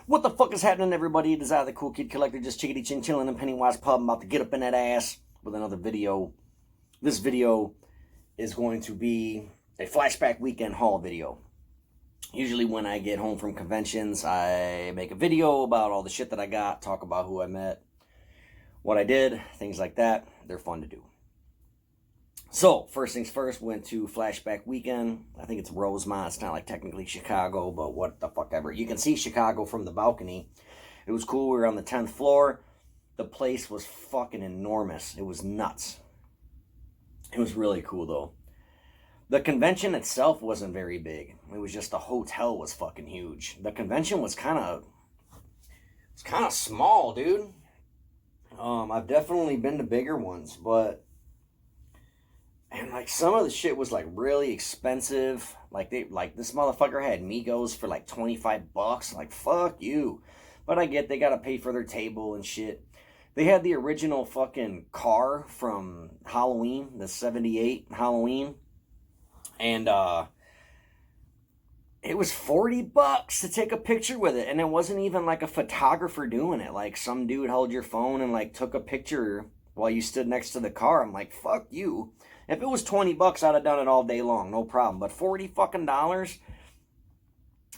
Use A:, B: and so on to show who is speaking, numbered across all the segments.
A: What the fuck is happening, everybody? It is I, the Cool Kid Collector, just chickadee chin chilling in Pennywise Pub. I'm about to get up in that ass with another video. This video is going to be a Flashback Weekend haul video. Usually when I get home from conventions, I make a video about all the shit that I got, talk about who I met, what I did, things like that. They're fun to do. So, first things first, went to Flashback Weekend. I think it's Rosemont. It's not like technically Chicago, but what the fuck ever. You can see Chicago from the balcony. It was cool. We were on the 10th floor. The place was fucking enormous. It was nuts. It was really cool, though. The convention itself wasn't very big. It was just the hotel was fucking huge. The convention was kind of small, dude. I've definitely been to bigger ones, but... And, like, some of the shit was, like, really expensive. Like, this motherfucker had Migos for, like, $25. Like, fuck you. But I get they gotta pay for their table and shit. They had the original fucking car from Halloween, the 78 Halloween. And, it was $40 to take a picture with it. And it wasn't even, like, a photographer doing it. Like, some dude held your phone and, like, took a picture while you stood next to the car. I'm like, fuck you. If it was $20, I'd have done it all day long, no problem. But $40 fucking dollars,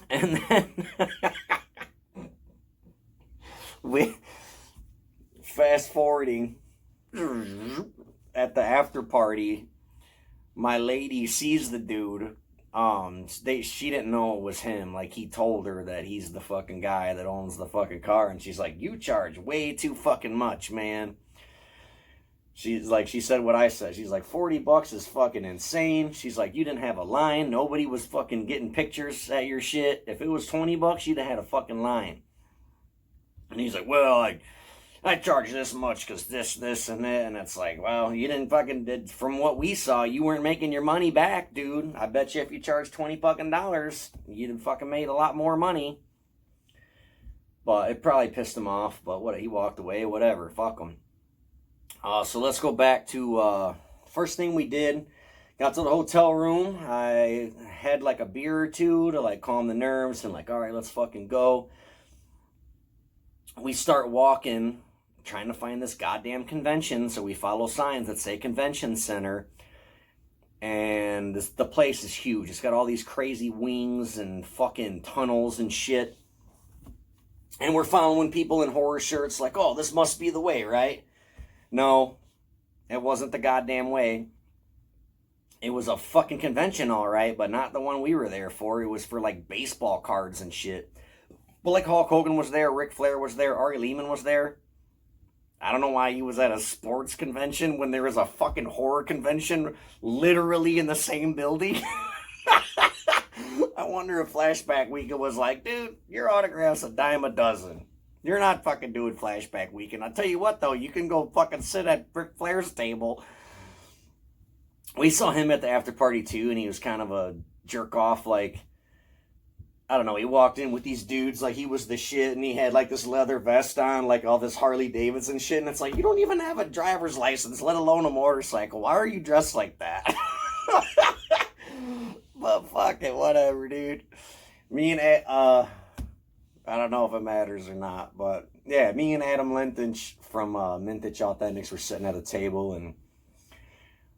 A: and then we fast forwarding at the after party. My lady sees the dude. She didn't know it was him. Like, he told her that he's the fucking guy that owns the fucking car, and she's like, "You charge way too fucking much, man." She's like, she said what I said. She's like, $40 is fucking insane. She's like, you didn't have a line. Nobody was fucking getting pictures at your shit. If it was $20, you'd have had a fucking line. And he's like, well, I charge this much because this, and that. And it's like, well, you didn't fucking, from what we saw, you weren't making your money back, dude. I bet you if you charged $20 fucking dollars, you'd have fucking made a lot more money. But it probably pissed him off. But what, he walked away, whatever. Fuck him. So let's go back to, first thing we did, got to the hotel room. I had like a beer or two to like calm the nerves and like, all right, let's fucking go. We start walking, trying to find this goddamn convention. So we follow signs that say convention center. And the place is huge. It's got all these crazy wings and fucking tunnels and shit. And we're following people in horror shirts like, oh, this must be the way, right? No, it wasn't the goddamn way. It was a fucking convention, all right, but not the one we were there for. It was for, like, baseball cards and shit. But, like, Hulk Hogan was there, Ric Flair was there, Ari Lehman was there. I don't know why he was at a sports convention when there was a fucking horror convention literally in the same building. I wonder if Flashback Weekend was like, dude, your autograph's a dime a dozen. You're not fucking doing Flashback Weekend. I'll tell you what, though. You can go fucking sit at Ric Flair's table. We saw him at the after party, too, and he was kind of a jerk-off, like... I don't know, he walked in with these dudes like he was the shit, and he had, like, this leather vest on, like, all this Harley Davidson shit, and it's like, you don't even have a driver's license, let alone a motorcycle. Why are you dressed like that? But fuck it, whatever, dude. Me and... I don't know if it matters or not, but yeah, me and Adam Lintich from Mintich Authentics were sitting at a table, and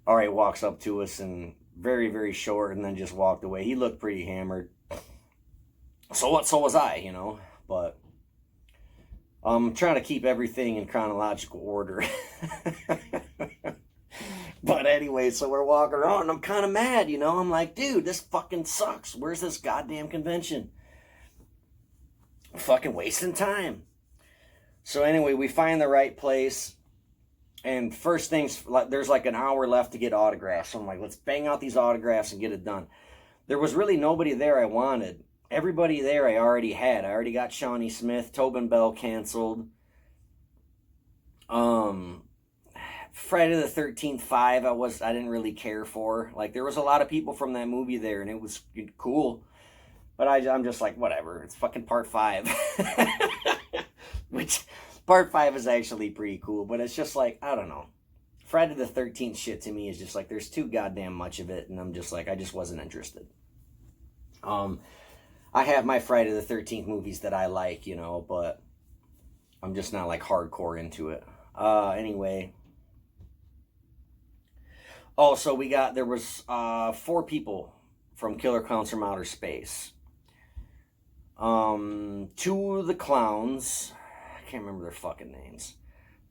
A: Ari walks up to us and very, very short, and then just walked away. He looked pretty hammered. So what? So was I, you know. But I'm trying to keep everything in chronological order. But anyway, so we're walking around, and I'm kind of mad, you know. I'm like, dude, this fucking sucks. Where's this goddamn convention? Fucking wasting time. So anyway, we find the right place, and first things, there's like an hour left to get autographs. So I'm like, let's bang out these autographs and get it done. There was really nobody there I wanted. Everybody there I already had. I already got Shawnee Smith. Tobin Bell canceled. Friday the 13th 5 I didn't really care for. Like, there was a lot of people from that movie there, and it was cool. But I'm just like, whatever. It's fucking part 5. Which, part 5 is actually pretty cool. But it's just like, I don't know. Friday the 13th shit to me is just like, there's too goddamn much of it. And I'm just like, I just wasn't interested. I have my Friday the 13th movies that I like, you know, but I'm just not like hardcore into it. Anyway. Oh, so there was 4 people from Killer Clowns from Outer Space. 2 of the clowns, I can't remember their fucking names.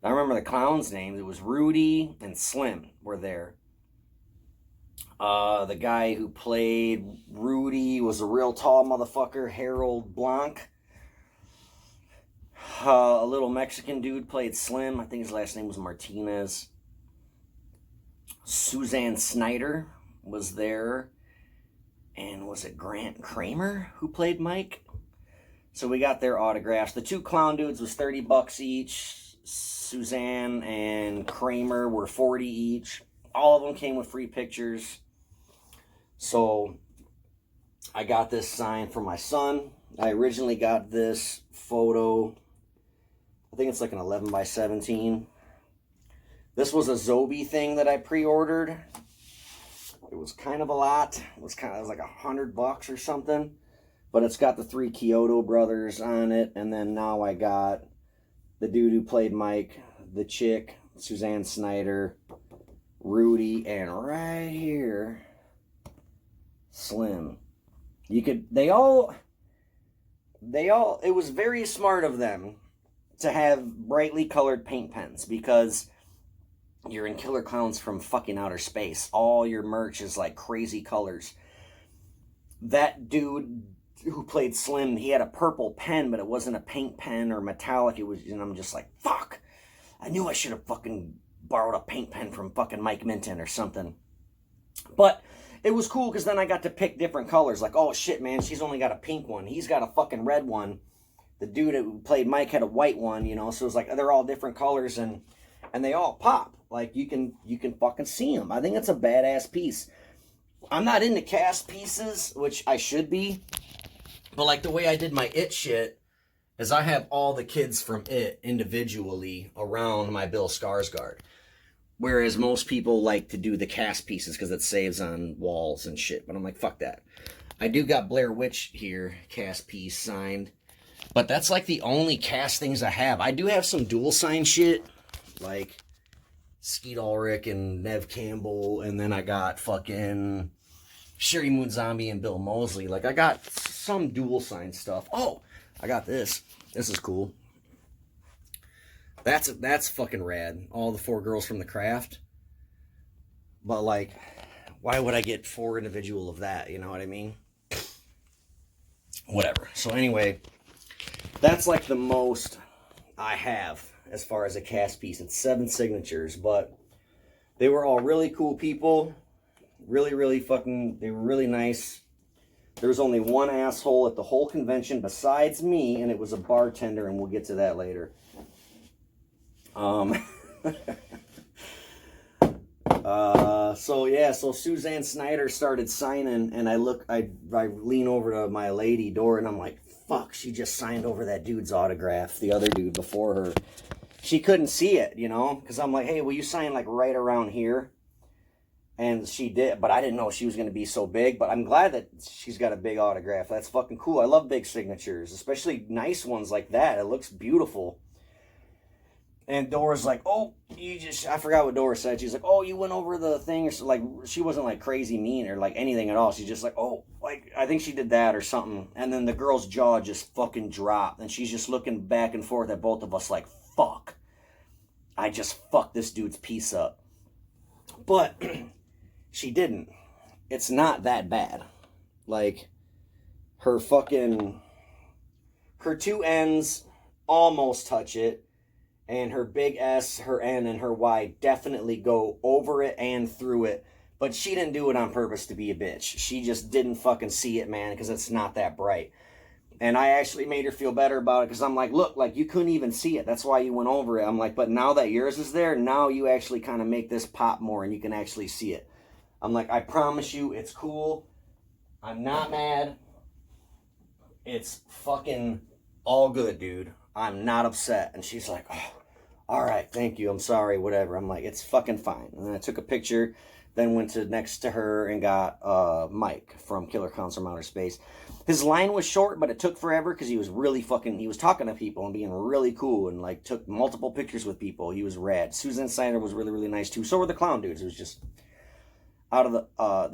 A: I remember the clowns' names. It was Rudy and Slim were there. The guy who played Rudy was a real tall motherfucker, Harold Blanc. A little Mexican dude played Slim. I think his last name was Martinez. Suzanne Snyder was there. And was it Grant Kramer who played Mike? So we got their autographs. The 2 clown dudes was $30 each. Suzanne and Kramer were $40 each. All of them came with free pictures. So I got this signed for my son. I originally got this photo, I think it's like an 11 by 17. This was a Zobi thing that I pre-ordered. It was kind of a lot. It was like $100 or something. But it's got the 3 Kyoto brothers on it. And then now I got the dude who played Mike, the chick, Suzanne Snyder, Rudy, and right here, Slim. It was very smart of them to have brightly colored paint pens because you're in Killer Clowns from fucking outer space. All your merch is like crazy colors. That dude who played Slim, he had a purple pen, but it wasn't a paint pen or metallic. It was, and I'm just like, fuck. I knew I should have fucking borrowed a paint pen from fucking Mike Minton or something. But it was cool because then I got to pick different colors. Like, oh shit, man, she's only got a pink one. He's got a fucking red one. The dude who played Mike had a white one, you know. So it was like they're all different colors and they all pop. Like you can fucking see them. I think it's a badass piece. I'm not into cast pieces, which I should be. But like the way I did my It shit is I have all the kids from It individually around my Bill Skarsgård. Whereas most people like to do the cast pieces because it saves on walls and shit. But I'm like, fuck that. I do got Blair Witch here, cast piece signed. But that's like the only cast things I have. I do have some dual sign shit. Like Skeet Ulrich and Nev Campbell. And then I got fucking Sherry Moon Zombie and Bill Moseley. Like I got some dual sign stuff. Oh, I got this. This is cool. That's fucking rad. All the 4 girls from The Craft. But like, why would I get 4 individual of that? You know what I mean? Whatever. So anyway, that's like the most I have as far as a cast piece. It's 7 signatures, but they were all really cool people. Really, really fucking, they were really nice. There was only one asshole at the whole convention besides me, and it was a bartender, and we'll get to that later. So Suzanne Snyder started signing, and I lean over to my lady door, and I'm like, fuck, she just signed over that dude's autograph, the other dude before her. She couldn't see it, you know, because I'm like, hey, will you sign like right around here? And she did, but I didn't know she was going to be so big. But I'm glad that she's got a big autograph. That's fucking cool. I love big signatures, especially nice ones like that. It looks beautiful. And Dora's like, oh, I forgot what Dora said. She's like, oh, you went over the thing. Or so, like, she wasn't like crazy mean or like anything at all. She's just like, oh, like, I think she did that or something. And then the girl's jaw just fucking dropped. And she's just looking back and forth at both of us like, fuck. I just fucked this dude's piece up. But she didn't. It's not that bad. Like, her 2 ends almost touch it. And her big S, her N, and her Y definitely go over it and through it. But she didn't do it on purpose to be a bitch. She just didn't fucking see it, man, because it's not that bright. And I actually made her feel better about it because I'm like, look, like, you couldn't even see it. That's why you went over it. I'm like, but now that yours is there, now you actually kind of make this pop more and you can actually see it. I'm like, I promise you, it's cool. I'm not mad. It's fucking all good, dude. I'm not upset. And she's like, oh, all right, thank you. I'm sorry, whatever. I'm like, it's fucking fine. And then I took a picture. Then went to next to her and got Mike from Killer Clowns from Outer Space. His line was short, but it took forever because he was really he was talking to people and being really cool and like took multiple pictures with people. He was rad. Susan Snyder was really, really nice too. So were the clown dudes. It was just out of the,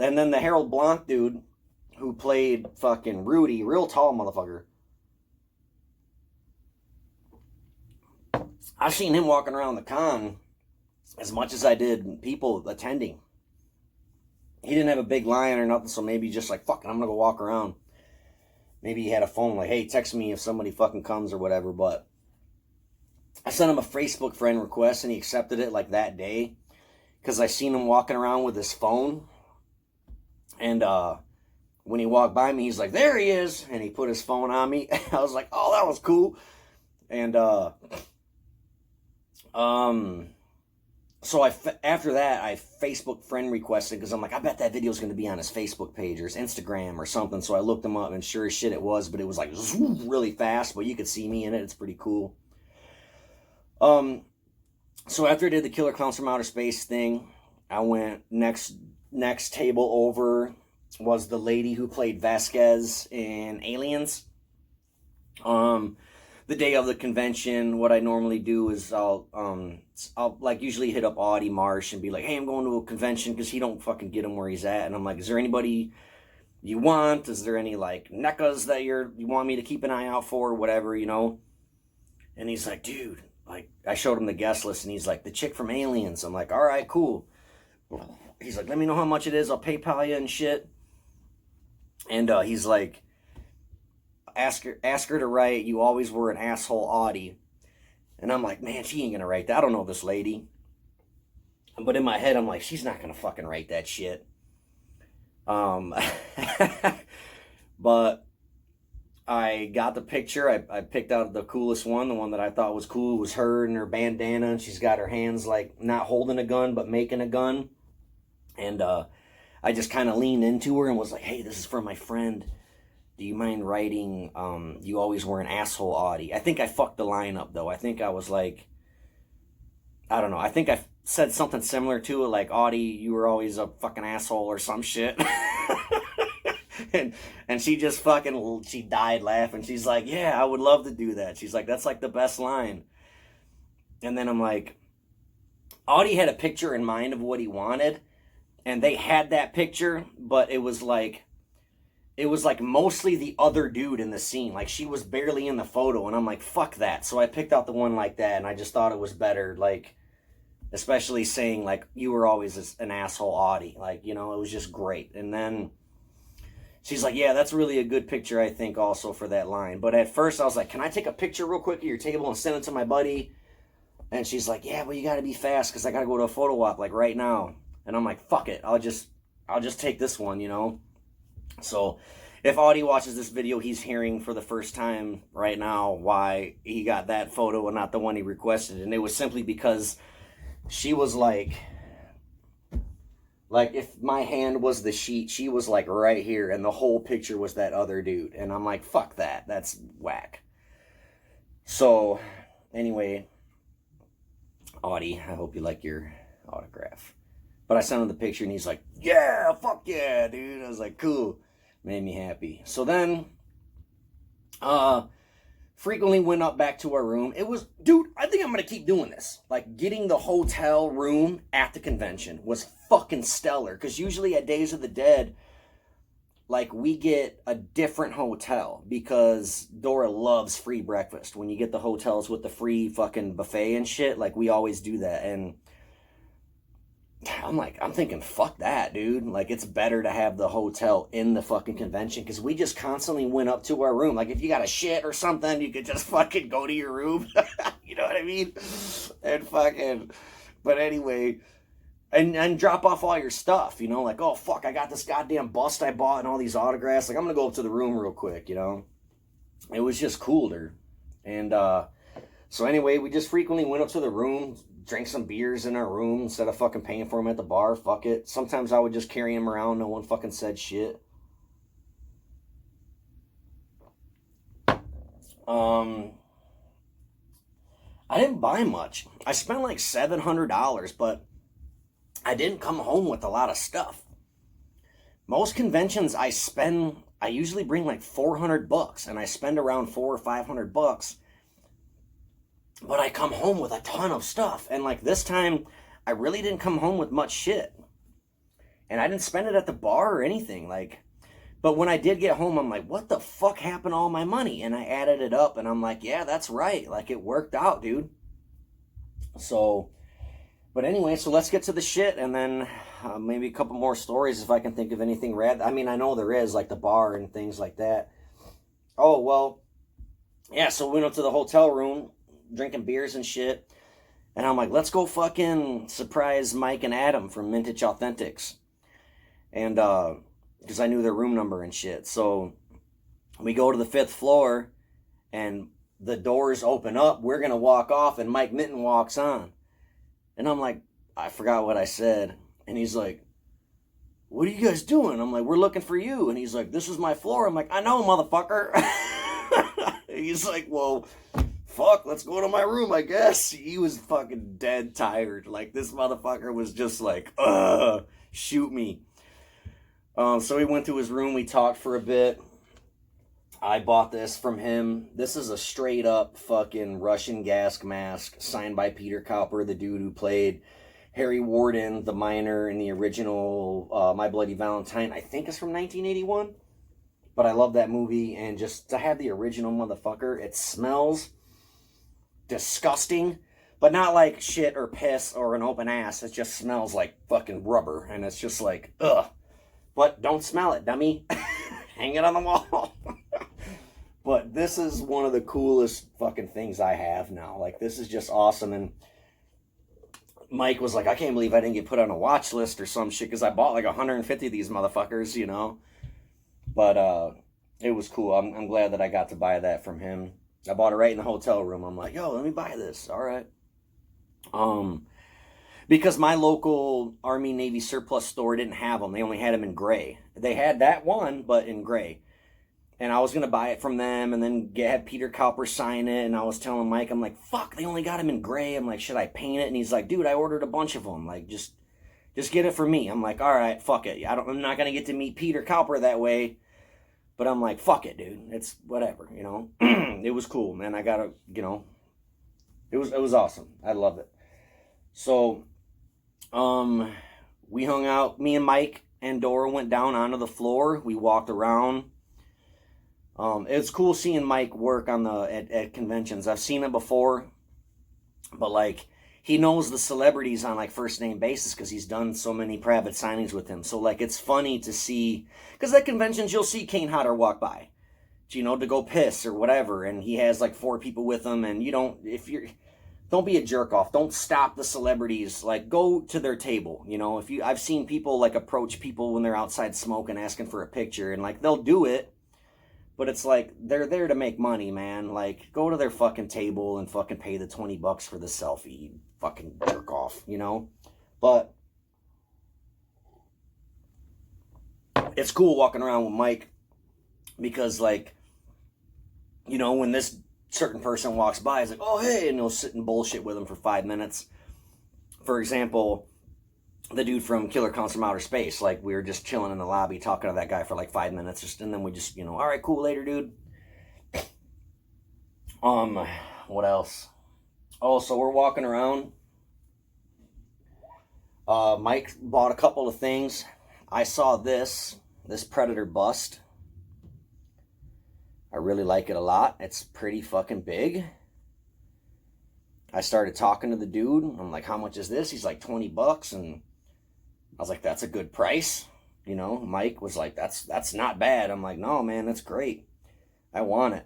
A: and then the Harold Blanc dude who played fucking Rudy, real tall motherfucker. I've seen him walking around the con as much as I did people attending. He didn't have a big line or nothing, so maybe just like, fuck it, I'm gonna go walk around. Maybe he had a phone like, hey, text me if somebody fucking comes or whatever, but I sent him a Facebook friend request and he accepted it like that day because I seen him walking around with his phone. And when he walked by me, he's like, there he is. And he put his phone on me. I was like, oh, that was cool. And so after that, I Facebook friend requested because I'm like, I bet that video's going to be on his Facebook page or his Instagram or something. So I looked him up and sure as shit it was, but it was like really fast, but you could see me in it. It's pretty cool. So after I did the Killer Clowns from Outer Space thing, I went next table over was the lady who played Vasquez in Aliens. The day of the convention, what I normally do is I'll like usually hit up Audie Marsh and be like, hey, I'm going to a convention because he don't fucking get him where he's at. And I'm like, is there anybody you want? Is there any like NECAs that you want me to keep an eye out for or whatever, you know? And he's like, dude, like I showed him the guest list and he's like, the chick from Aliens. I'm like, all right, cool. He's like, let me know how much it is. I'll PayPal you and shit. And he's like, ask her to write, you always were an asshole, Audie. And I'm like, man, she ain't gonna write that. I don't know this lady. But in my head, I'm like, she's not gonna fucking write that shit. But I got the picture. I picked out the coolest one. The one that I thought was cool was her in her bandana. And she's got her hands like not holding a gun, but making a gun. And I just kind of leaned into her and was like, hey, this is for my friend. Do you mind writing, you always were an asshole, Audie? I think I fucked the line up, though. I think I was like, I don't know. I think I said something similar to it, like, Audie, you were always a fucking asshole or some shit. and she just fucking, she died laughing. She's like, yeah, I would love to do that. She's like, that's like the best line. And then I'm like, Audie had a picture in mind of what he wanted. And they had that picture, but it was like mostly the other dude in the scene. Like, she was barely in the photo, and I'm like, fuck that. So I picked out the one like that, and I just thought it was better, like, especially saying, like, you were always an asshole, Audie. Like, you know, it was just great. And then she's like, yeah, that's really a good picture, I think, also for that line. But at first, I was like, can I take a picture real quick of your table and send it to my buddy? And she's like, yeah, well, you gotta be fast, because I gotta go to a photo op, like, right now. And I'm like, fuck it, I'll just take this one, you know? So, if Audie watches this video, he's hearing for the first time right now why he got that photo and not the one he requested. And it was simply because she was like if my hand was the sheet, she was like right here, and the whole picture was that other dude. And I'm like, fuck that. That's whack. So, anyway, Audie, I hope you like your autograph. But I sent him the picture, and he's like, yeah, fuck yeah, dude. I was like, cool. Made me happy. So then, frequently went up back to our room. It was, dude, I think I'm going to keep doing this. Like, getting the hotel room at the convention was fucking stellar. Because usually at Days of the Dead, like, we get a different hotel. Because Dora loves free breakfast. When you get the hotels with the free fucking buffet and shit, like, we always do that. And I'm thinking, fuck that, dude. Like, it's better to have the hotel in the fucking convention, because we just constantly went up to our room. Like, if you got a shit or something, you could just fucking go to your room. You know what I mean? And fucking, but anyway, and drop off all your stuff, you know? Like, oh, fuck, I got this goddamn bust I bought and all these autographs. Like, I'm gonna go up to the room real quick, you know? It was just cooler. And, so anyway, we just frequently went up to the room, drank some beers in our room instead of fucking paying for them at the bar. Fuck it. Sometimes I would just carry them around. No one fucking said shit. I didn't buy much. I spent like $700, but I didn't come home with a lot of stuff. Most conventions I usually bring like $400 and I spend around $400 or $500, but I come home with a ton of stuff. And like this time, I really didn't come home with much shit. And I didn't spend it at the bar or anything. Like, but when I did get home, I'm like, what the fuck happened to all my money? And I added it up and I'm like, yeah, that's right. Like, it worked out, dude. So, but anyway, so let's get to the shit, and then maybe a couple more stories if I can think of anything rad. I mean, I know there is, like the bar and things like that. Oh, well, yeah, so we went up to the hotel room, drinking beers and shit, and I'm like, let's go fucking surprise Mike and Adam from Mintage Authentics. And, because I knew their room number and shit. So we go to the 5th floor, and the doors open up. We're going to walk off, and Mike Minton walks on. And I'm like, I forgot what I said. And he's like, what are you guys doing? I'm like, we're looking for you. And he's like, this is my floor. I'm like, I know, motherfucker. He's like, well, fuck, let's go to my room, I guess. He was fucking dead tired. Like, this motherfucker was just like, shoot me. So we went to his room. We talked for a bit. I bought this from him. This is a straight up fucking Russian gas mask signed by Peter Cowper, the dude who played Harry Warden, the miner in the original My Bloody Valentine. I think it's from 1981. But I love that movie. And just to have the original motherfucker, it smells disgusting. But not like shit or piss or an open ass. It just smells like fucking rubber. And it's just like, ugh. But don't smell it, dummy. Hang it on the wall. But this is one of the coolest fucking things I have now. Like, this is just awesome. And Mike was like, I can't believe I didn't get put on a watch list or some shit, because I bought like 150 of these motherfuckers, you know. But it was cool. I'm glad that I got to buy that from him. I bought it right in the hotel room. I'm like, yo, let me buy this. All right. Because my local Army Navy surplus store didn't have them. They only had them in gray. They had that one, but in gray. And I was going to buy it from them and then have Peter Cowper sign it. And I was telling Mike, I'm like, fuck, they only got him in gray. I'm like, should I paint it? And he's like, dude, I ordered a bunch of them. Like, just get it for me. I'm like, all right, fuck it. I'm not going to get to meet Peter Cowper that way. But I'm like, fuck it, dude. It's whatever, you know. It was cool, man. I got to, you know, it was awesome. I love it. So, we hung out. Me and Mike and Dora went down onto the floor. We walked around. It's cool seeing Mike work on at conventions. I've seen it before, but like, he knows the celebrities on like first name basis because he's done so many private signings with him. So like, it's funny to see, because at conventions you'll see Kane Hodder walk by, you know, to go piss or whatever, and he has like 4 people with him, and don't be a jerk off. Don't stop the celebrities. Like, go to their table. You know, I've seen people like approach people when they're outside smoking, asking for a picture, and like, they'll do it. But it's like, they're there to make money, man. Like, go to their fucking table and fucking pay the $20 for the selfie. You fucking jerk off, you know? But it's cool walking around with Mike because, like, you know, when this certain person walks by, he's like, oh, hey, and he'll sit and bullshit with him for 5 minutes. For example, the dude from Killer Clowns from Outer Space, like, we were just chilling in the lobby talking to that guy for like 5 minutes, and then we just, you know, all right, cool, later, dude. What else? Oh, so we're walking around. Mike bought a couple of things. I saw this Predator bust. I really like it a lot. It's pretty fucking big. I started talking to the dude. I'm like, how much is this? He's like, $20, and I was like, that's a good price. You know, Mike was like, that's not bad. I'm like, no, man, that's great. I want it.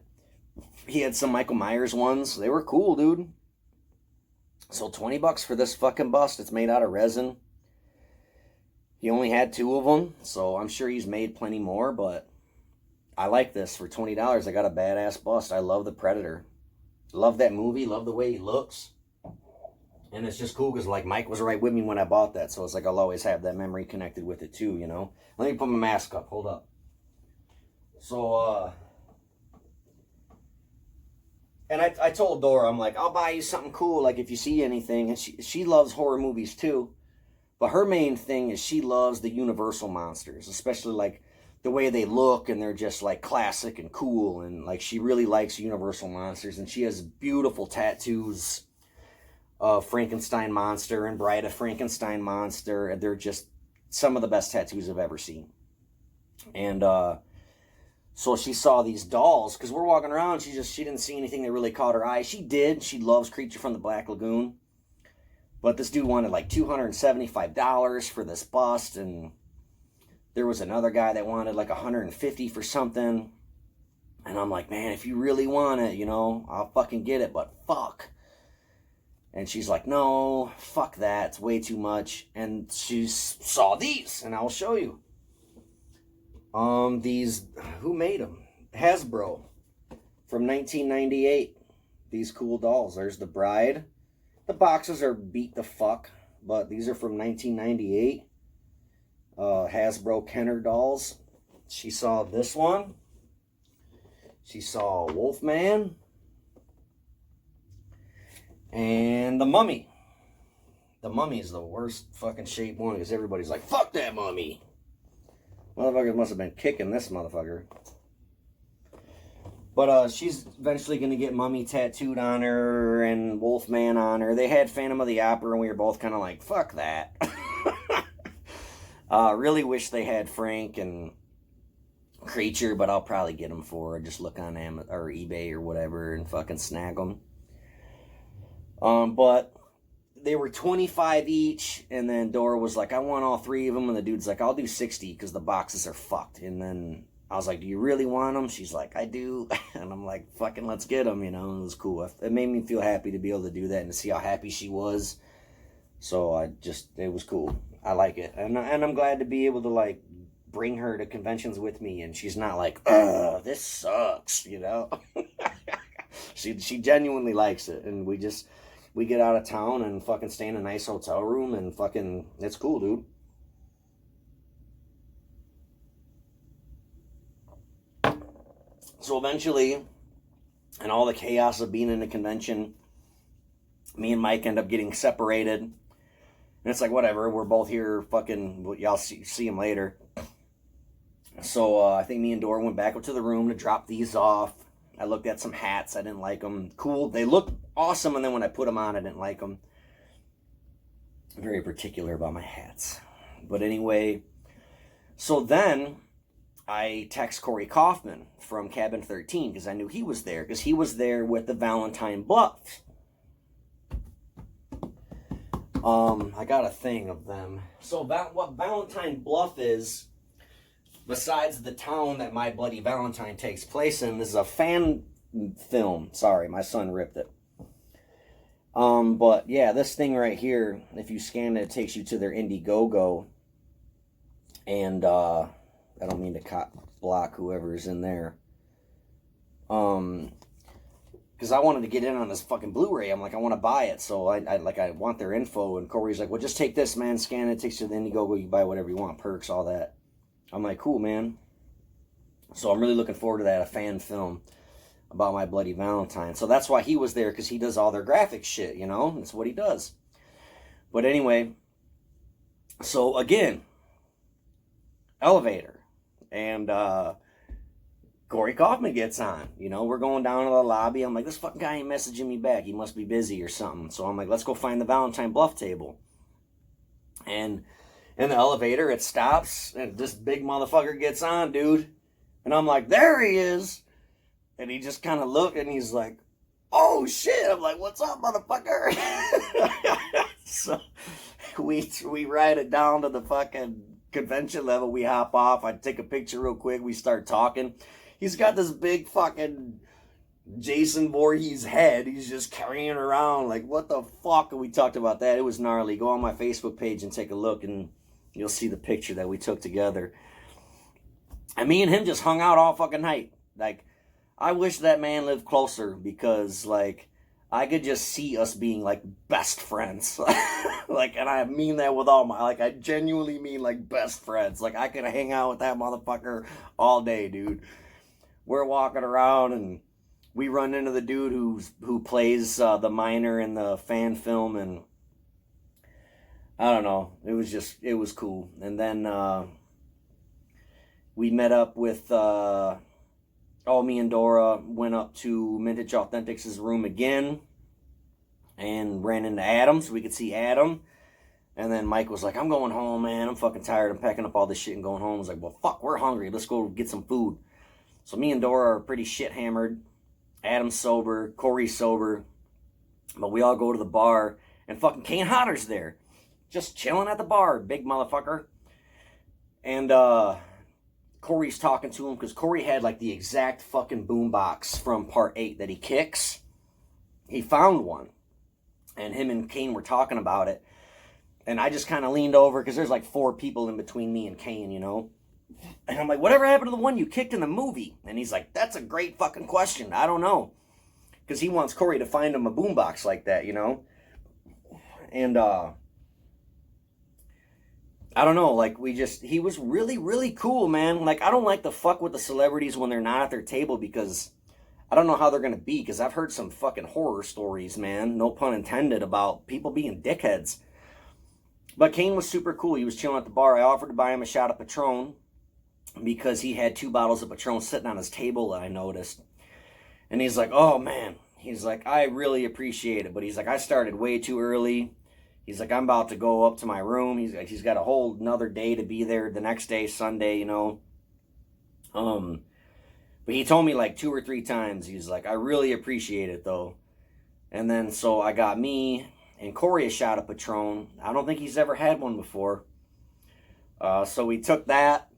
A: He had some Michael Myers ones. They were cool, dude. So $20 for this fucking bust. It's made out of resin. He only had 2 of them, so I'm sure he's made plenty more, but I like this. For $20, I got a badass bust. I love the Predator. Love that movie. Love the way he looks. And it's just cool because, like, Mike was right with me when I bought that. So it's like, I'll always have that memory connected with it too, you know. Let me put my mask up. Hold up. So, and I told Dora, I'm like, I'll buy you something cool, like, if you see anything. And she loves horror movies too. But her main thing is she loves the Universal monsters, especially like the way they look, and they're just like classic and cool, and like she really likes Universal monsters, and she has beautiful tattoos of Frankenstein monster and Bride of Frankenstein monster, and they're just some of the best tattoos I've ever seen. And so she saw these dolls because we're walking around. She didn't see anything that really caught her eye. She did. She loves Creature from the Black Lagoon, but this dude wanted like $275 for this bust, and there was another guy that wanted like $150 for something. And I'm like, man, if you really want it, you know, I'll fucking get it, but fuck. And she's like, no, fuck that. It's way too much. And she saw these, and I'll show you. These, who made them? Hasbro from 1998. These cool dolls. There's the Bride. The boxes are beat the fuck, but these are from 1998. Hasbro Kenner dolls. She saw this one. She saw Wolfman. And the Mummy. The Mummy is the worst fucking shaped one because everybody's like, fuck that mummy. Motherfuckers must have been kicking this motherfucker. But she's eventually going to get Mummy tattooed on her and Wolfman on her. They had Phantom of the Opera, and we were both kind of like, fuck that. Really wish they had Frank and Creature, but I'll probably get them for her. Just look on Amazon or eBay or whatever and fucking snag them. But they were $25 each, and then Dora was like, I want all three of them, and the dude's like, I'll do $60 because the boxes are fucked. And then I was like, do you really want them? She's like, I do. And I'm like, fucking let's get them, you know. It was cool. It made me feel happy to be able to do that and to see how happy she was. So it was cool. I like it. And I'm glad to be able to like bring her to conventions with me, and she's not like, ugh, this sucks, you know. She genuinely likes it, and we get out of town and fucking stay in a nice hotel room, and fucking, it's cool, dude. So eventually, and all the chaos of being in a convention, me and Mike end up getting separated. And it's like, whatever, we're both here, fucking, y'all see him later. So I think me and Dora went back up to the room to drop these off. I looked at some hats. I didn't like them. Cool. They looked awesome, and then when I put them on, I didn't like them. I'm very particular about my hats. But anyway, so then I text Corey Kaufman from Cabin 13 because I knew he was there, because he was there with the Valentine Bluff. I got a thing of them. So what Valentine Bluff is, besides the town that My Bloody Valentine takes place in, this is a fan film. Sorry, my son ripped it. But yeah, this thing right here, if you scan it, it takes you to their Indiegogo. And I don't mean to block whoever's in there. Because I wanted to get in on this fucking Blu-ray. I'm like, I want to buy it. So I want their info. And Corey's like, well, just take this, man. Scan it. It takes you to the Indiegogo. You buy whatever you want. Perks, all that. I'm like, cool, man. So I'm really looking forward to that. A fan film about My Bloody Valentine. So that's why he was there. Because he does all their graphic shit, you know. That's what he does. But anyway. So again. Elevator. And Corey Kaufman gets on. You know, we're going down to the lobby. I'm like, this fucking guy ain't messaging me back. He must be busy or something. So I'm like, let's go find the Valentine Bluff table. And in the elevator, it stops. And this big motherfucker gets on, dude. And I'm like, there he is. And he just kind of looked and he's like, oh shit. I'm like, what's up, motherfucker? So we ride it down to the fucking convention level. We hop off. I take a picture real quick. We start talking. He's got this big fucking Jason Voorhees head. He's just carrying around like, what the fuck? And we talked about that. It was gnarly. Go on my Facebook page and take a look, and you'll see the picture that we took together. And me and him just hung out all fucking night. Like, I wish that man lived closer, because like I could just see us being like best friends. Like, and I mean that with all my, like, I genuinely mean like best friends. Like, I could hang out with that motherfucker all day, dude. We're walking around and we run into the dude who plays the miner in the fan film, and I don't know. It was cool. And then we met up with, me and Dora went up to Vintage Authentics' room again and ran into Adam so we could see Adam. And then Mike was like, I'm going home, man. I'm fucking tired. I'm packing up all this shit and going home. I was like, well, fuck, we're hungry. Let's go get some food. So me and Dora are pretty shit hammered. Adam's sober. Corey's sober. But we all go to the bar. And fucking Kane Hodder's there. Just chilling at the bar. Big motherfucker. And Corey's talking to him because Corey had like the exact fucking boombox from part 8 that he kicks. He found one. And him and Kane were talking about it. And I just kind of leaned over because there's like 4 people in between me and Kane, you know. And I'm like, whatever happened to the one you kicked in the movie? And he's like, that's a great fucking question. I don't know. Because he wants Corey to find him a boombox like that, you know. And I don't know, like he was really, really cool, man. Like, I don't like to fuck with the celebrities when they're not at their table because I don't know how they're going to be. Because I've heard some fucking horror stories, man. No pun intended, about people being dickheads. But Kane was super cool. He was chilling at the bar. I offered to buy him a shot of Patron because he had 2 bottles of Patron sitting on his table that I noticed. And he's like, oh, man. He's like, I really appreciate it. But he's like, I started way too early. He's like, I'm about to go up to my room. He's like, he's got a whole another day to be there the next day, Sunday, you know. But he told me like 2 or 3 times. He's like, I really appreciate it, though. And then so I got me and Corey a shot of Patron. I don't think he's ever had one before. So we took that.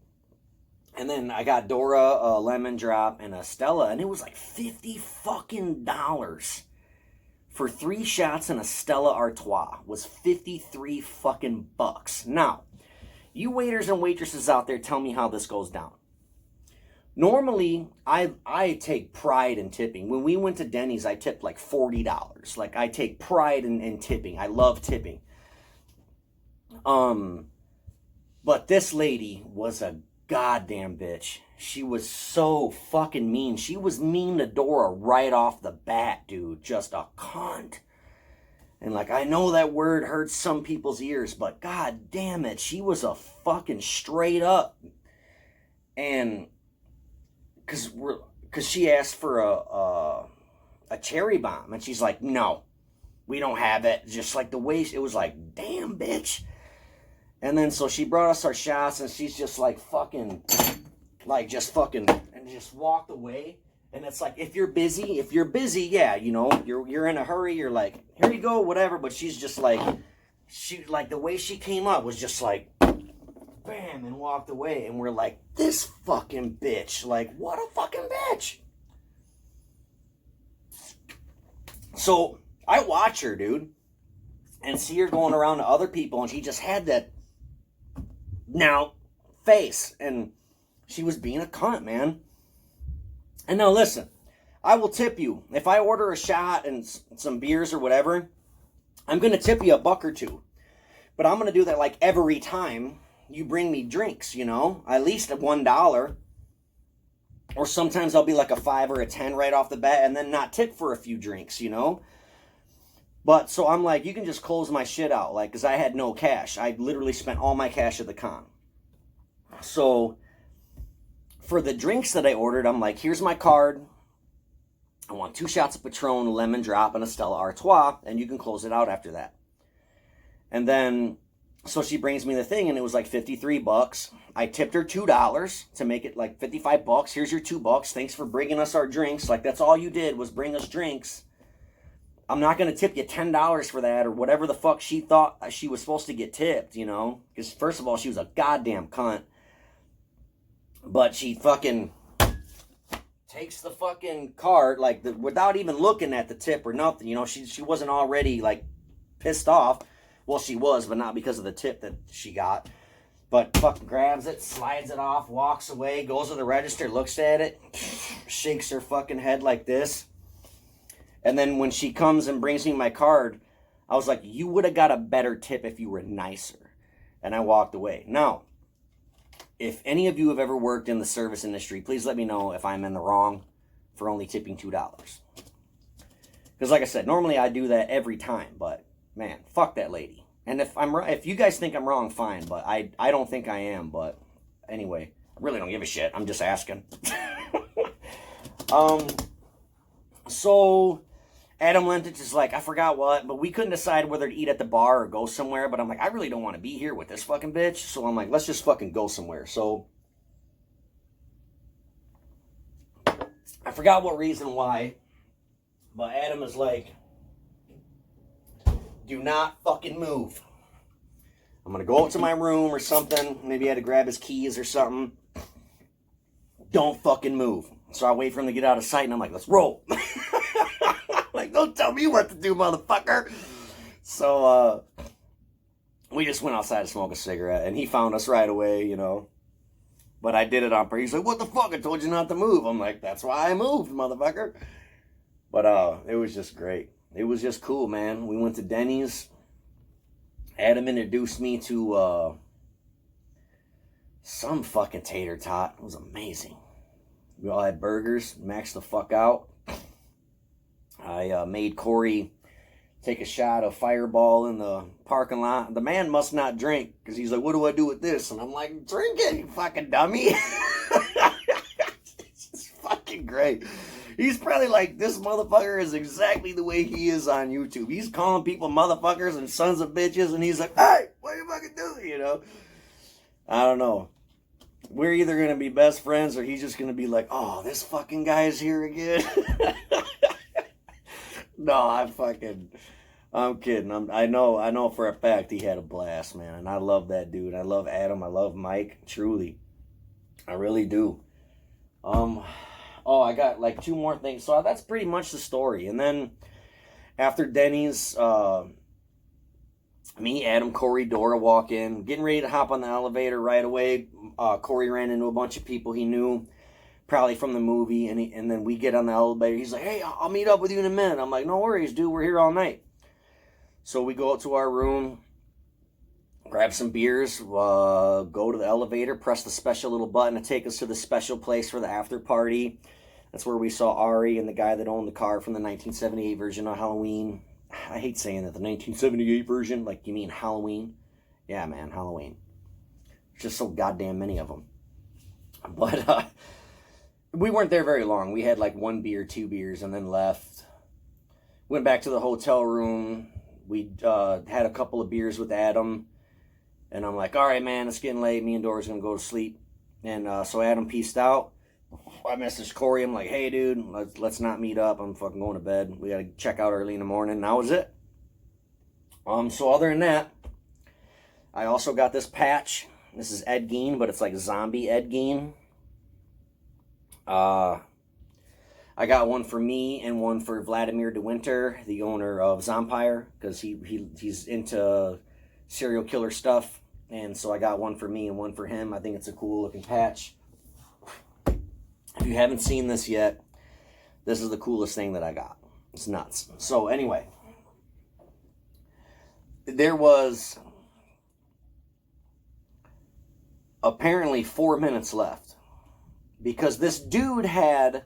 A: And then I got Dora a lemon drop and a Stella. And it was like $50 fucking dollars. For 3 shots and a Stella Artois was 53 fucking bucks. Now, you waiters and waitresses out there, tell me how this goes down. Normally, I take pride in tipping. When we went to Denny's, I tipped like $40. Like, I take pride in tipping. I love tipping. But this lady was a goddamn bitch. She was so fucking mean. She was mean to Dora right off the bat, dude. Just a cunt. And like, I know that word hurts some people's ears, but god damn it, she was a fucking straight up. And cause she asked for a cherry bomb, and she's like, no, we don't have it. Just like the way it was like, damn bitch. And then so she brought us our shots, and she's just like fucking, like just fucking, and just walked away. And it's like, if you're busy, yeah, you know, you're in a hurry, you're like, here you go, whatever. But she's just like, the way she came up was just like, bam, and walked away. And we're like, this fucking bitch, like, what a fucking bitch. So I watch her, dude, and see her going around to other people, and she just had that face, and she was being a cunt, man. And now listen, I will tip you. If I order a shot and some beers or whatever, I'm going to tip you $1 or $2. But I'm going to do that like every time you bring me drinks, you know? At least $1. Or sometimes I'll be like a 5 or a 10 right off the bat and then not tip for a few drinks, you know? But so I'm like, you can just close my shit out, like, because I had no cash. I literally spent all my cash at the con. So for the drinks that I ordered, I'm like, here's my card. I want 2 shots of Patron, a lemon drop, and a Stella Artois, and you can close it out after that. And then, so she brings me the thing, and it was like 53 bucks. I tipped her $2 to make it like 55 bucks. Here's your $2. Thanks for bringing us our drinks. Like, that's all you did was bring us drinks. I'm not going to tip you $10 for that or whatever the fuck she thought she was supposed to get tipped, you know? Because first of all, she was a goddamn cunt. But she fucking takes the fucking card, like, without even looking at the tip or nothing, you know? She wasn't already, like, pissed off. Well, she was, but not because of the tip that she got. But fucking grabs it, slides it off, walks away, goes to the register, looks at it, shakes her fucking head like this. And then when she comes and brings me my card, I was like, you would have got a better tip if you were nicer. And I walked away. Now, if any of you have ever worked in the service industry, please let me know if I'm in the wrong for only tipping $2. Because like I said, normally I do that every time. But, man, fuck that lady. And if you guys think I'm wrong, fine. But I don't think I am. But anyway, I really don't give a shit. I'm just asking. So Adam Lentich is like, I forgot what, but we couldn't decide whether to eat at the bar or go somewhere. But I'm like, I really don't want to be here with this fucking bitch. So I'm like, let's just fucking go somewhere. So I forgot what reason why, but Adam is like, do not fucking move. I'm going to go up to my room or something. Maybe I had to grab his keys or something. Don't fucking move. So I wait for him to get out of sight, and I'm like, let's roll. Like, don't tell me what to do, motherfucker. So we just went outside to smoke a cigarette, and he found us right away, you know. But I did it on purpose. He's like, what the fuck? I told you not to move. I'm like, that's why I moved, motherfucker. But it was just great. It was just cool, man. We went to Denny's. Adam introduced me to some fucking tater tot. It was amazing. We all had burgers, maxed the fuck out. I made Corey take a shot of Fireball in the parking lot. The man must not drink, because he's like, what do I do with this? And I'm like, drink it, you fucking dummy. It's just fucking great. He's probably like, this motherfucker is exactly the way he is on YouTube. He's calling people motherfuckers and sons of bitches, and he's like, hey, what are you fucking doing, you know? I don't know. We're either going to be best friends, or he's just going to be like, oh, this fucking guy is here again. No, I'm kidding. I know for a fact he had a blast, man. And I love that dude. I love Adam. I love Mike. Truly. I really do. Oh, I got like 2 more things. So that's pretty much the story. And then after Denny's, me, Adam, Corey, Dora walk in, getting ready to hop on the elevator right away. Corey ran into a bunch of people he knew, probably from the movie, and then we get on the elevator. He's like, hey, I'll meet up with you in a minute. I'm like, no worries, dude. We're here all night. So we go up to our room, grab some beers, go to the elevator, press the special little button to take us to the special place for the after party. That's where we saw Ari and the guy that owned the car from the 1978 version of Halloween. I hate saying that, the 1978 version. Like, you mean Halloween? Yeah, man, Halloween. There's just so goddamn many of them. But we weren't there very long. We had like 1 beer, 2 beers, and then left. Went back to the hotel room. We had a couple of beers with Adam. And I'm like, all right, man, it's getting late. Me and Dora's going to go to sleep. And so Adam peaced out. I messaged Corey. I'm like, hey, dude, let's not meet up. I'm fucking going to bed. We got to check out early in the morning. And that was it. So other than that, I also got this patch. This is Ed Gein, but it's like zombie Ed Gein. I got one for me and one for Vladimir DeWinter, the owner of Zompire, because he's into serial killer stuff. And so I got one for me and one for him. I think it's a cool looking patch. If you haven't seen this yet, this is the coolest thing that I got. It's nuts. So anyway, there was apparently 4 minutes left, because this dude had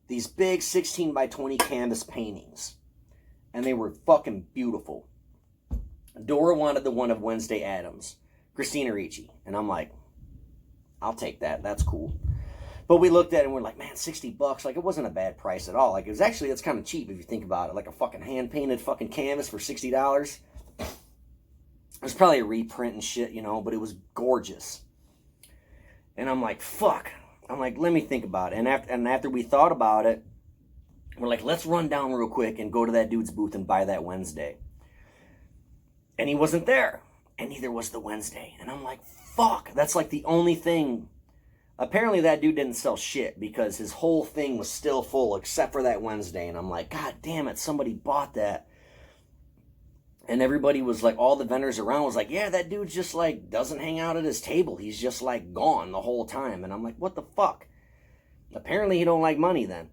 A: these big 16 by 20 canvas paintings, and they were fucking beautiful. Dora wanted the one of Wednesday Addams, Christina Ricci, and I'm like, I'll take that. That's cool. But we looked at it and we're like, man, $60. Like, it wasn't a bad price at all. Like, it was actually, it's kind of cheap if you think about it. Like a fucking hand-painted fucking canvas for $60. It was probably a reprint and shit, you know, but it was gorgeous. And I'm like, fuck. I'm like, let me think about it. And after we thought about it, we're like, let's run down real quick and go to that dude's booth and buy that Wednesday. And he wasn't there. And neither was the Wednesday. And I'm like, fuck. That's like the only thing. Apparently that dude didn't sell shit, because his whole thing was still full except for that Wednesday. And I'm like, God damn it, somebody bought that. And everybody was like, all the vendors around was like, yeah, that dude just like doesn't hang out at his table. He's just like gone the whole time. And I'm like, what the fuck? Apparently he don't like money then.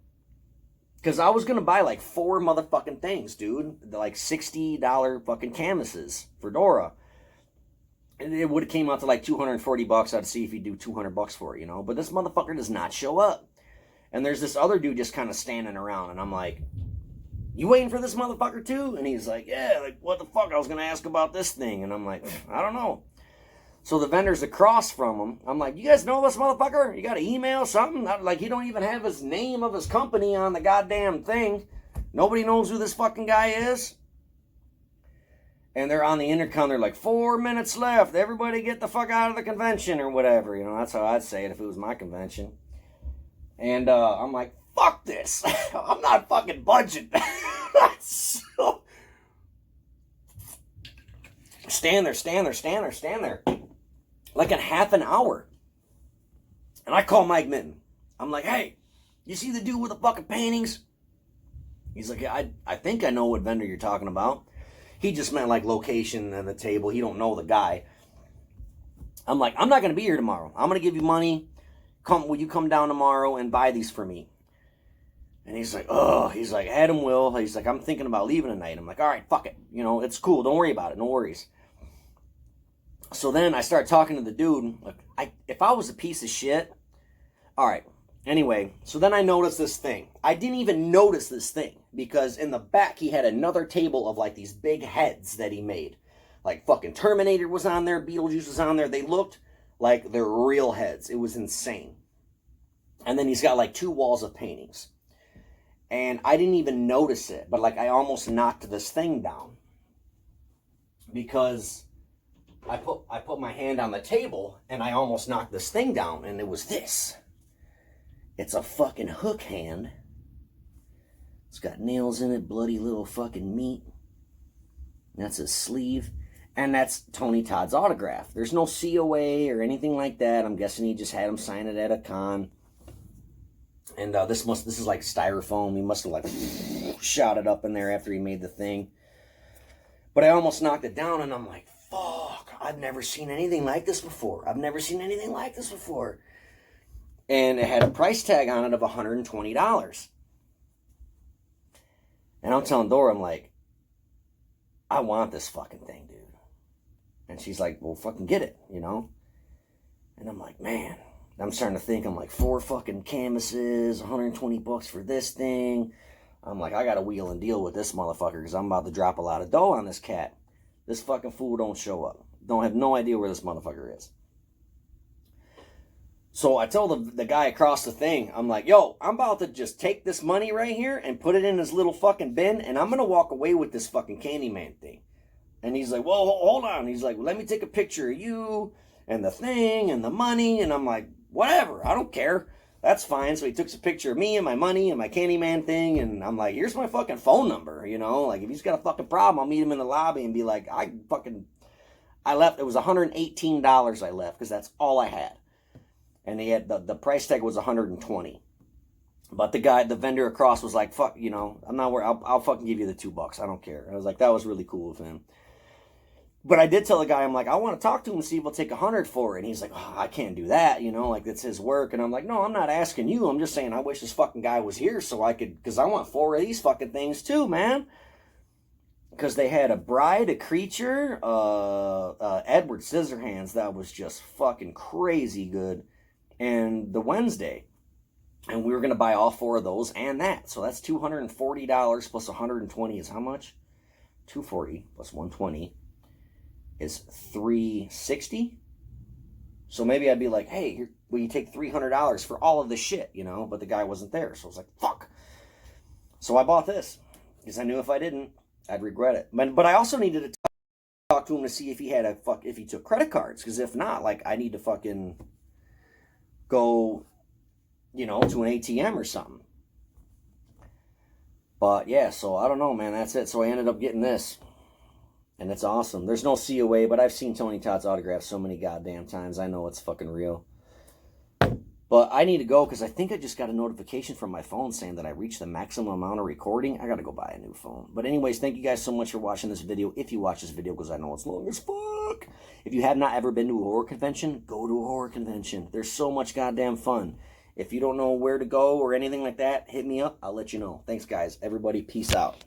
A: Because I was going to buy like 4 motherfucking things, dude. They're like $60 fucking canvases for Dora. And it would have came out to like $240. I'd see if he'd do $200 for it, you know. But this motherfucker does not show up. And there's this other dude just kind of standing around. And I'm like, you waiting for this motherfucker too? And he's like, yeah, like, what the fuck? I was going to ask about this thing. And I'm like, I don't know. So the vendor's across from him. I'm like, you guys know this motherfucker? You got an email, something? Like, he don't even have his name of his company on the goddamn thing. Nobody knows who this fucking guy is. And they're on the intercom. They're like, 4 minutes left. Everybody get the fuck out of the convention or whatever. You know, that's how I'd say it if it was my convention. And I'm like, fuck this. I'm not fucking budging. So, stand there. Like in half an hour. And I call Mike Minton. I'm like, hey, you see the dude with the fucking paintings? He's like, yeah, I think I know what vendor you're talking about. He just meant like location and the table. He don't know the guy. I'm like, I'm not going to be here tomorrow. I'm going to give you money. Will you come down tomorrow and buy these for me? And he's like, oh, he's like, Adam will. He's like, I'm thinking about leaving tonight. I'm like, all right, fuck it. You know, it's cool. Don't worry about it. No worries. So then I start talking to the dude. Like, if I was a piece of shit, all right. Anyway, so then I noticed this thing. I didn't even notice this thing because in the back he had another table of like these big heads that he made. Like fucking Terminator was on there, Beetlejuice was on there. They looked like they're real heads. It was insane. And then he's got like 2 walls of paintings. And I didn't even notice it, but like I almost knocked this thing down. Because I put my hand on the table and I almost knocked this thing down, and it was this. It's a fucking hook hand. It's got nails in it, bloody little fucking meat. That's his sleeve. And that's Tony Todd's autograph. There's no COA or anything like that. I'm guessing he just had him sign it at a con. And this is like styrofoam. He must have like shot it up in there after he made the thing. But I almost knocked it down, and I'm like, fuck, I've never seen anything like this before. And it had a price tag on it of $120. And I'm telling Dora, I'm like, I want this fucking thing, dude. And she's like, well, fucking get it, you know? And I'm like, man, I'm starting to think, I'm like, 4 fucking canvases, $120 for this thing. I'm like, I got to wheel and deal with this motherfucker because I'm about to drop a lot of dough on this cat. This fucking fool don't show up. Don't have no idea where this motherfucker is. So I told the guy across the thing, I'm like, yo, I'm about to just take this money right here and put it in his little fucking bin, and I'm going to walk away with this fucking Candyman thing. And he's like, well, hold on. He's like, well, let me take a picture of you and the thing and the money. And I'm like, whatever, I don't care. That's fine. So he took a picture of me and my money and my Candyman thing. And I'm like, here's my fucking phone number, you know? Like, if he's got a fucking problem, I'll meet him in the lobby and be like, I left. It was $118 I left because that's all I had. And they had the price tag was $120. But the vendor across was like, fuck, you know, I'm not worried. I'll fucking give you the $2. I don't care. I was like, that was really cool of him. But I did tell the guy, I'm like, I want to talk to him and see if he'll take $100 for it. And he's like, oh, I can't do that, you know, like it's his work. And I'm like, no, I'm not asking you. I'm just saying I wish this fucking guy was here so I could, because I want 4 of these fucking things too, man. Because they had a Bride, a Creature, Edward Scissorhands that was just fucking crazy good. And the Wednesday. And we were going to buy all 4 of those and that. So that's $240 plus 120 is how much? 240 plus 120 is $360. So maybe I'd be like, hey, here, will you take $300 for all of this shit, you know? But the guy wasn't there. So I was like, fuck. So I bought this. Because I knew if I didn't, I'd regret it. But I also needed to talk to him to see if he had if he took credit cards. Because if not, like, I need to fucking go, you know, to an ATM or something. But yeah, so I don't know, man. That's it. So I ended up getting this. And it's awesome. There's no COA, but I've seen Tony Todd's autograph so many goddamn times. I know it's fucking real. But I need to go because I think I just got a notification from my phone saying that I reached the maximum amount of recording. I got to go buy a new phone. But anyways, thank you guys so much for watching this video. If you watch this video, because I know it's long as fuck. If you have not ever been to a horror convention, go to a horror convention. There's so much goddamn fun. If you don't know where to go or anything like that, hit me up. I'll let you know. Thanks, guys. Everybody, peace out.